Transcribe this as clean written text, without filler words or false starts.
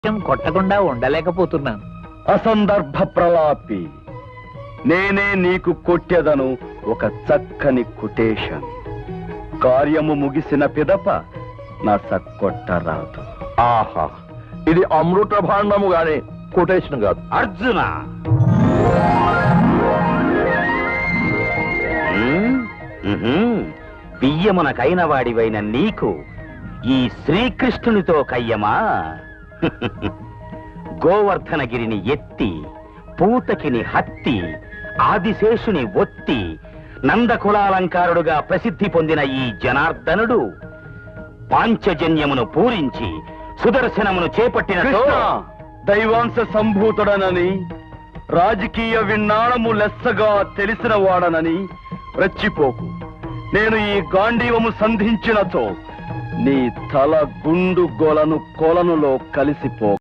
కొట్టకుండా ఉండలేకపోతున్నాను. అసందర్భ ప్రలాపి, నేనే నీకు కొట్టెదను ఒక చక్కని కొటేషన్. కార్యము ముగిసిన పిదప నా సక్కొట్ట రాదు. ఆహా, ఇది అమృత భాండము గాని కొటేషన్ కాదు. అర్జున, బియ్యమునకైన వాడివైన నీకు ఈ శ్రీకృష్ణునితో కయ్యమా? గోవర్ధనగిరిని ఎత్తి, పూతకిని హత్తి, ఆదిశేషుని ఒత్తి, నందకులాలంకారుడుగా ప్రసిద్ధి పొందిన ఈ జనార్దనుడు పాంచజన్యమును పూరించి సుదర్శనమును చేపట్టినతో దైవాంశ సంభూతుడనని, రాజకీయ విన్నాళము లెస్సగా తెలిసిన వాడనని రెచ్చిపోకు. నేను ఈ గాంధీవము సంధించినతో నీ తల గుండు గొలను కొలనులో కలిసిపో.